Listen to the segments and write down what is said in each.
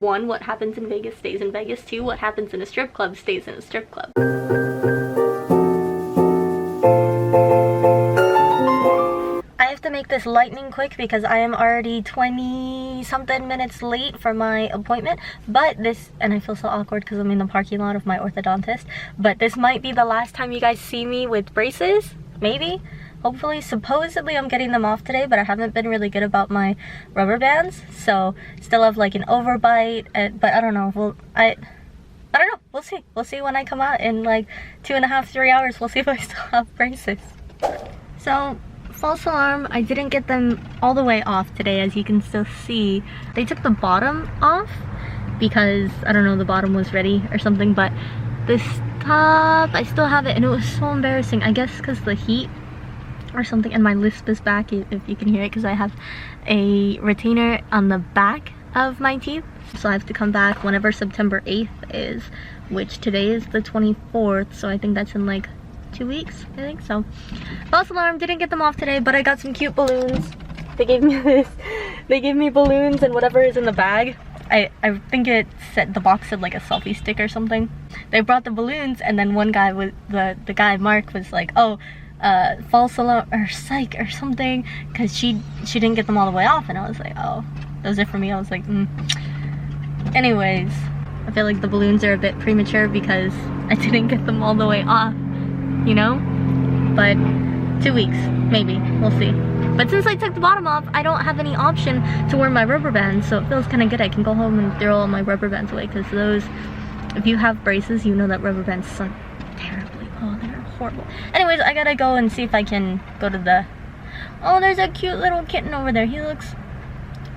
1, what happens in Vegas stays in Vegas. 2, what happens in a strip club stays in a strip club. I have to make this lightning quick because I am already 20 something minutes late for my appointment, but this, and I feel so awkward because I'm in the parking lot of my orthodontist, but this might be the last time you guys see me with braces, maybe, hopefully. Supposedly I'm getting them off today, but I haven't been really good about my rubber bands, so still have like an overbite, but I don't know. Well, I don't know, we'll see when I come out in like 2.5-3 hours. We'll see if I still have braces. So false alarm, I didn't get them all the way off today. As you can still see, they took the bottom off because I don't know, the bottom was ready or something, but this top, I still have it, and it was so embarrassing. I guess because the heat or something, and my lisp is back, if you can hear it, because I have a retainer on the back of my teeth, so I have to come back whenever September 8th is, which today is the 24th, so I think that's in like 2 weeks, I think. So false alarm, didn't get them off today, but I got some cute balloons. They gave me this, they gave me balloons and whatever is in the bag. I think it said, the box said like a selfie stick or something. They brought the balloons, and then one guy was, the guy Mark was like, oh, false alarm or psych or something, because she didn't get them all the way off, and I was like, oh, those are for me. I was like, Anyways, I feel like the balloons are a bit premature because I didn't get them all the way off, you know, but 2 weeks, maybe, we'll see. But since I took the bottom off, I don't have any option to wear my rubber bands, so it feels kind of good. I can go home and throw all my rubber bands away, because those, if you have braces, you know that rubber bands suck terribly. Oh, they're horrible. Anyways, I gotta go and see if I can go to the, oh, there's a cute little kitten over there.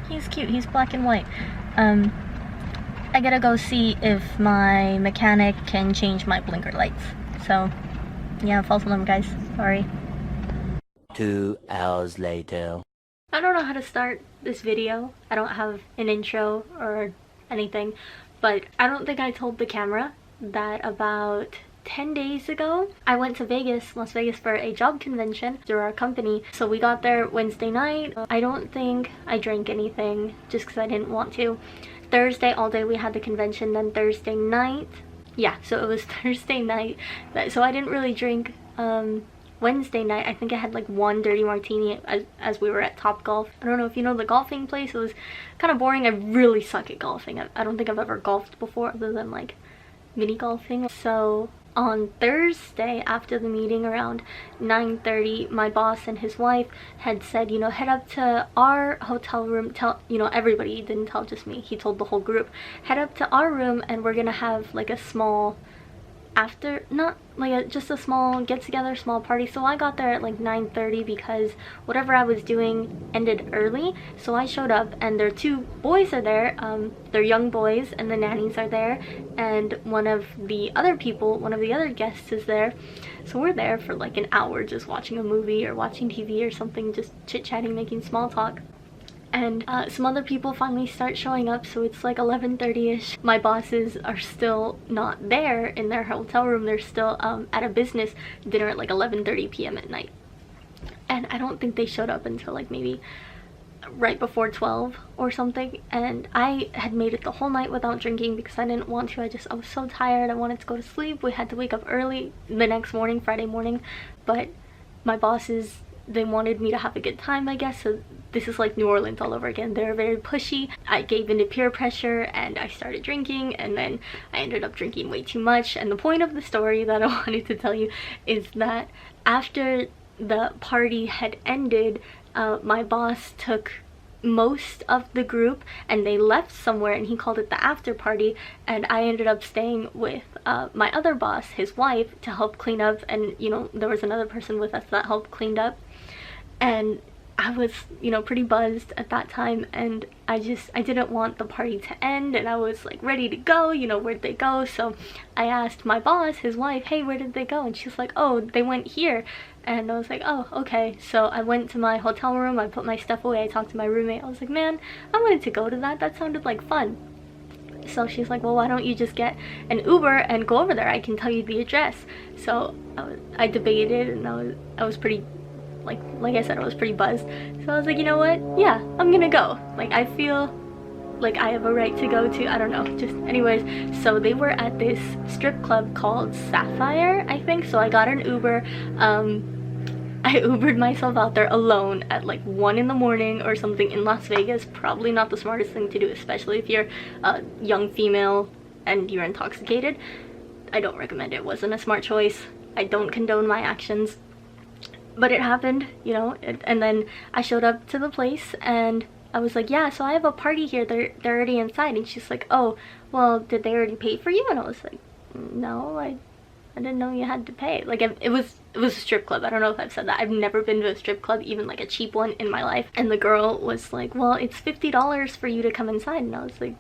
He's cute, he's black and white. I gotta go see if my mechanic can change my blinker lights. So yeah, false alarm, guys, sorry. 2 hours later. I don't know how to start this video. I don't have an intro or anything, but I don't think I told the camera that about 10 days ago I went to Vegas, Las Vegas, for a job convention through our company. So we got there Wednesday night. I don't think I drank anything just because I didn't want to. Thursday all day we had the convention, then Thursday night, yeah, so it was Thursday night, so I didn't really drink. Wednesday night, I think I had like one dirty martini as we were at Top Golf. I don't know if you know the golfing place. It was kind of boring. I really suck at golfing. I don't think I've ever golfed before other than like mini golfing. So on Thursday after the meeting around 9:30, my boss and his wife had said, you know, head up to our hotel room, tell, you know, everybody, he didn't tell just me, he told the whole group, head up to our room and we're gonna have like a small not like just a small get-together, small party. So I got there at like 9:30 because whatever I was doing ended early, so I showed up and their 2 boys are there. They're young boys, and the nannies are there, and one of the other guests is there. So we're there for like an hour just watching a movie or watching TV or something, just chit-chatting, making small talk. And some other people finally start showing up, so it's like 11:30ish. My bosses are still not there in their hotel room. They're still at a business dinner at like 11:30 p.m. at night. And I don't think they showed up until like maybe right before 12 or something. And I had made it the whole night without drinking because I didn't want to. I was so tired. I wanted to go to sleep. We had to wake up early the next morning, Friday morning. But my bosses, they wanted me to have a good time, I guess. So this is like New Orleans all over again. They're very pushy. I gave into peer pressure and I started drinking, and then I ended up drinking way too much. And the point of the story that I wanted to tell you is that after the party had ended, my boss took most of the group and they left somewhere, and he called it the after party, and I ended up staying with my other boss, his wife, to help clean up. And you know, there was another person with us that helped clean up, and I was, you know, pretty buzzed at that time, and I didn't want the party to end, and I was like ready to go, you know, where'd they go? So I asked my boss, his wife, hey, where did they go? And she's like, oh, they went here. And I was like, oh, okay. So I went to my hotel room, I put my stuff away, I talked to my roommate. I was like, man, I wanted to go to that sounded like fun. So she's like, well, why don't you just get an Uber and go over there? I can tell you the address. So I debated, and I was pretty, like I said, I was pretty buzzed. So I was like, you know what, yeah, I'm gonna go. Like, I feel like I have a right to go to. I don't know, just anyways. So they were at this strip club called Sapphire, I think. So I got an Uber. I Ubered myself out there alone at like 1 in the morning or something in Las Vegas. Probably not the smartest thing to do, especially if you're a young female and you're intoxicated. I don't recommend it. It wasn't a smart choice. I don't condone my actions, but it happened, you know. And then I showed up to the place and I was like, yeah, so I have a party here. They're already inside. And she's like, oh, well, did they already pay for you? And I was like, no, I didn't know you had to pay. Like, it was a strip club. I don't know if I've said that. I've never been to a strip club, even like a cheap one, in my life. And the girl was like, well, it's $50 for you to come inside. And I was like,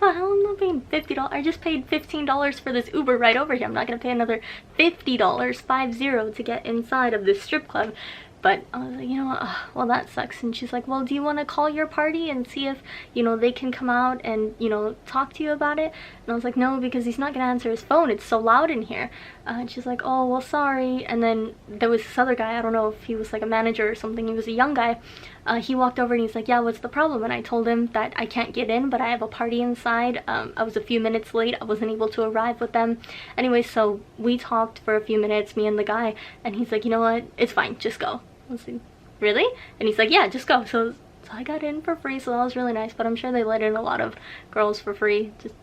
the hell, I'm not paying $50. I just paid $15 for this Uber right over here. I'm not gonna pay another $50, 50, to get inside of this strip club. But I was like, you know what, well, that sucks. And she's like, well, do you want to call your party and see if, you know, they can come out and, you know, talk to you about it? And I was like, no, because he's not gonna answer his phone. It's so loud in here. And she's like, oh, well, sorry. And then there was this other guy, I don't know if he was like a manager or something. He was a young guy. He walked over and he's like, yeah, what's the problem? And I told him that I can't get in, but I have a party inside. I was a few minutes late. I wasn't able to arrive with them. Anyway, so we talked for a few minutes, me and the guy, and he's like, you know what, it's fine, just go. I was like, really? And he's like, yeah, just go. So I got in for free, so that was really nice. But I'm sure they let in a lot of girls for free, just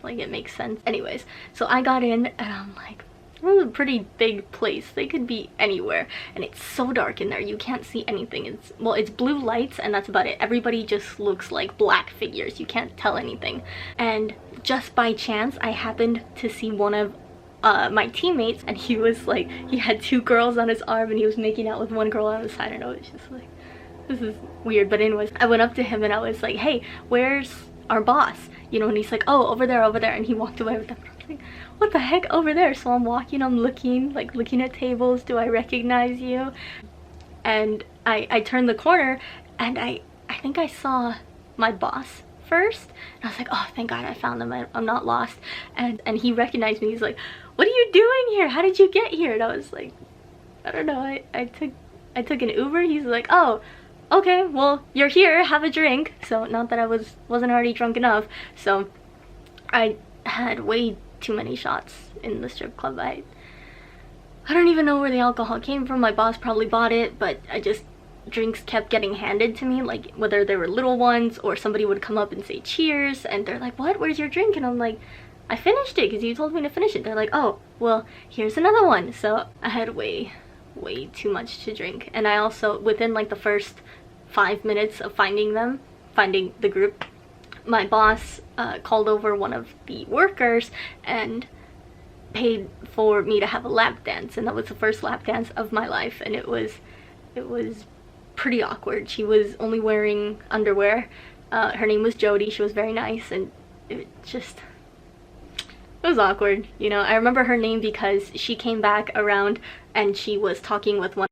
like it makes sense. Anyways, so I got in and I'm like, this is a pretty big place. They could be anywhere, and it's so dark in there. You can't see anything. It's blue lights, and that's about it. Everybody just looks like black figures. You can't tell anything. And just by chance, I happened to see one of my teammates, and he was like, he had 2 girls on his arm and he was making out with one girl on the side. And I was just like, this is weird. But anyways, I went up to him and I was like, hey, where's our boss? You know, and he's like, oh, over there, and he walked away with them. And I was like, what the heck, over there? So I'm walking, I'm looking at tables. Do I recognize you? And I turned the corner and I think I saw my boss first, and I was like, oh, thank God I found them. I'm not lost. And he recognized me. He's like, what are you doing here? How did you get here? And I was like, I don't know, I took an Uber. He's like, oh, okay, well, you're here, have a drink. So not that I wasn't already drunk enough. So I had way too many shots in the strip club. I don't even know where the alcohol came from. My boss probably bought it, but drinks kept getting handed to me, like whether they were little ones or somebody would come up and say cheers, and they're like, what, where's your drink? And I'm like, I finished it because you told me to finish it. They're like, oh, well, here's another one. So I had way too much to drink. And I also, within like the first 5 minutes of finding the group, my boss called over one of the workers and paid for me to have a lap dance. And that was the first lap dance of my life, and it was pretty awkward. She was only wearing underwear. Her name was Jody. She was very nice, and it was awkward, you know. I remember her name because she came back around and she was talking with one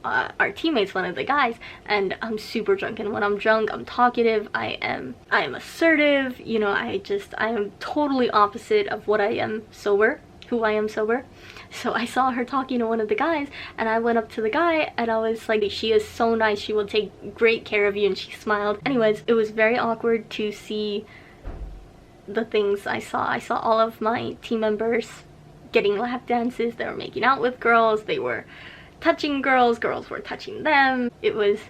of our teammates, one of the guys, and I'm super drunk, and when I'm drunk, I'm talkative, I am assertive, you know. I am totally opposite of what I am sober, who I am sober. So I saw her talking to one of the guys, and I went up to the guy and I was like, she is so nice, she will take great care of you, and she smiled. Anyways, it was very awkward to see the things I saw. I saw all of my team members getting lap dances. They were making out with girls, they were touching girls, girls were touching them. It was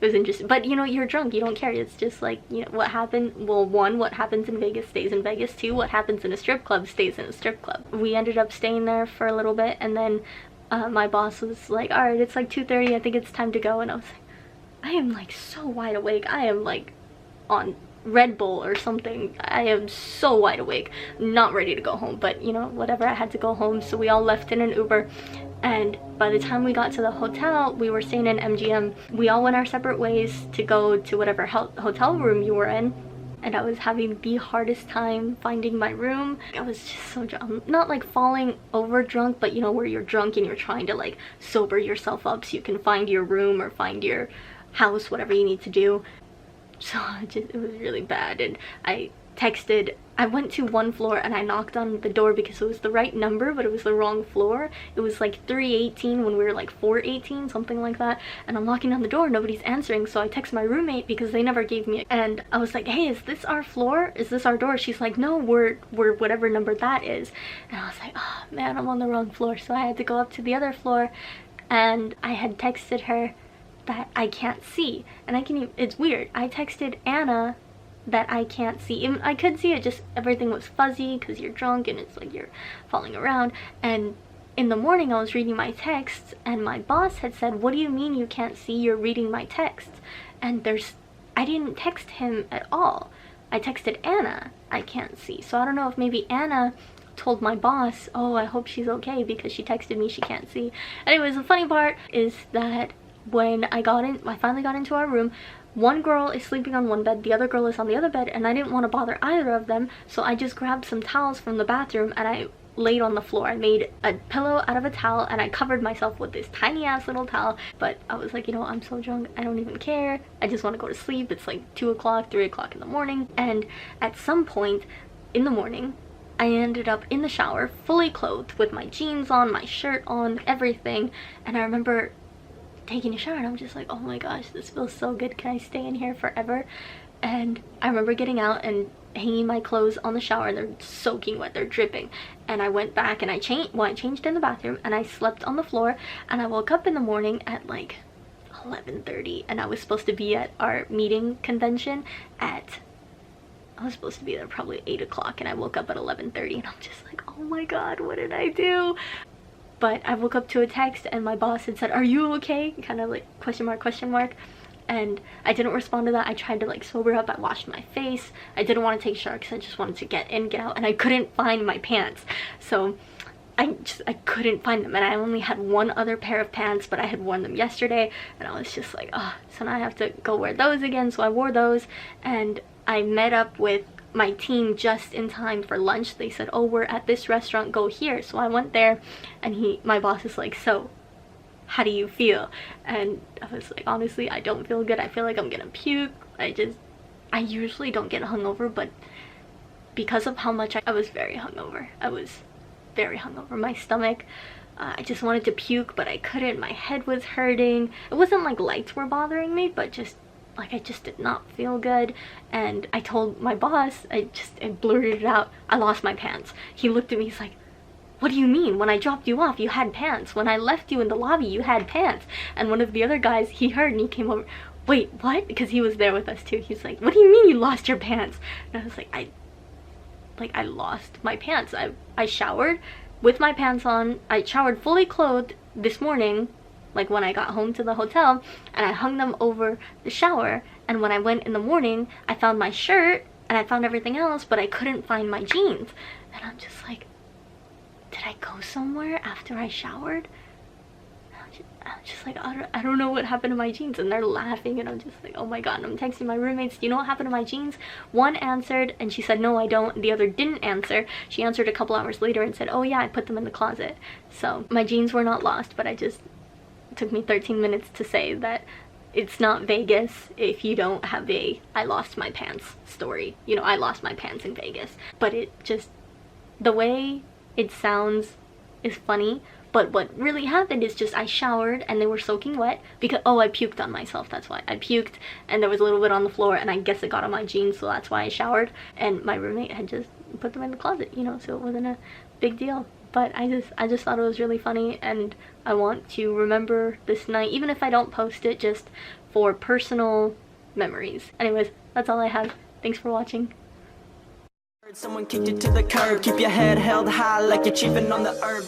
interesting. But you know, you're drunk, you don't care. It's just like, you know, what happened, well, 1, what happens in Vegas stays in Vegas. 2, what happens in a strip club stays in a strip club. We ended up staying there for a little bit, and then my boss was like, all right, it's like 2:30, I think it's time to go. And I was like, I am like so wide awake. I am like on Red Bull or something. I am so wide awake, not ready to go home, but you know, whatever, I had to go home. So we all left in an Uber, and by the time we got to the hotel, we were staying in MGM. We all went our separate ways to go to whatever hotel room you were in, and I was having the hardest time finding my room. I was just so drunk. Not like falling over drunk, but you know, where you're drunk and you're trying to like sober yourself up so you can find your room or find your house, whatever you need to do. So it was really bad, and I texted I went to one floor and I knocked on the door because it was the right number, but it was the wrong floor. It was like 318 when we were like 418, something like that. And I'm knocking on the door, nobody's answering, so I text my roommate because they never gave me. And I was like, hey, is this our floor? Is this our door? She's like, no, we're whatever number that is. And I was like, oh man, I'm on the wrong floor. So I had to go up to the other floor, and I had texted her that I can't see. And it's weird. I texted Anna that I can't see. I could see it, just everything was fuzzy because you're drunk and it's like you're falling around. And in the morning I was reading my texts and my boss had said, what do you mean you can't see? You're reading my texts. And I didn't text him at all. I texted Anna, I can't see. So I don't know if maybe Anna told my boss, oh, I hope she's okay because she texted me she can't see. Anyways, the funny part is that when I finally got into our room, one girl is sleeping on one bed, the other girl is on the other bed, and I didn't want to bother either of them, so I just grabbed some towels from the bathroom and I laid on the floor. I made a pillow out of a towel and I covered myself with this tiny ass little towel. But I was like, you know, I'm so drunk, I don't even care. I just want to go to sleep. It's like 2 o'clock, 3 o'clock in the morning. And at some point in the morning, I ended up in the shower, fully clothed, with my jeans on, my shirt on, everything. And I remember taking a shower and I'm just like, oh my gosh, this feels so good. Can I stay in here forever? And I remember getting out and hanging my clothes on the shower, and they're soaking wet, they're dripping. And I went back and I changed in the bathroom and I slept on the floor, and I woke up in the morning at like 11:30, and I was supposed to be at our meeting convention I was supposed to be there probably 8 o'clock, and I woke up at 11:30 and I'm just like, oh my god, what did I do? But I woke up to a text and my boss had said, are you okay? Kind of like question mark. And I didn't respond to that. I tried to like sober up. I washed my face. I didn't want to take a shower because I just wanted to get in, get out. And I couldn't find my pants. So I couldn't find them. And I only had one other pair of pants, but I had worn them yesterday. And I was just like, oh, so now I have to go wear those again. So I wore those and I met up with my team just in time for lunch. They said, oh, we're at this restaurant, go here. So I went there and my boss is like, so how do you feel? And I was like, honestly, I don't feel good. I feel like I'm gonna puke. I usually don't get hungover, but because of how much I was very hungover. I was very hungover. My stomach, I just wanted to puke, but I couldn't. My head was hurting. It wasn't like lights were bothering me, but just like I just did not feel good. And I told my boss, I blurted it out, I lost my pants. He looked at me, he's like, what do you mean? When I dropped you off, you had pants. When I left you in the lobby, you had pants. And one of the other guys, he heard and he came over, wait, what? Because he was there with us too. He's like, what do you mean you lost your pants? And I was like, I lost my pants. I showered with my pants on. I showered fully clothed this morning, like when I got home to the hotel, and I hung them over the shower. And when I went in the morning, I found my shirt and I found everything else, but I couldn't find my jeans. And I'm just like, did I go somewhere after I showered? I'm just like, I don't know what happened to my jeans. And they're laughing and I'm just like, oh my god. And I'm texting my roommates, do you know what happened to my jeans? One answered and she said, no, I don't. The other didn't answer. She answered a couple hours later and said, oh yeah, I put them in the closet. So my jeans were not lost, but it took me 13 minutes to say that it's not Vegas if you don't have a I lost my pants story. You know, I lost my pants in Vegas. But the way it sounds is funny, but what really happened is just I showered and they were soaking wet because, oh, I puked on myself. That's why I puked, and there was a little bit on the floor and I guess it got on my jeans, so that's why I showered. And my roommate had just put them in the closet, you know, so it wasn't a big deal. But I just thought it was really funny, and I want to remember this night, even if I don't post it, just for personal memories. Anyways, that's all I have. Thanks for watching. Someone kicked you to the curb. Keep your head held high like you're chiefing on the herb.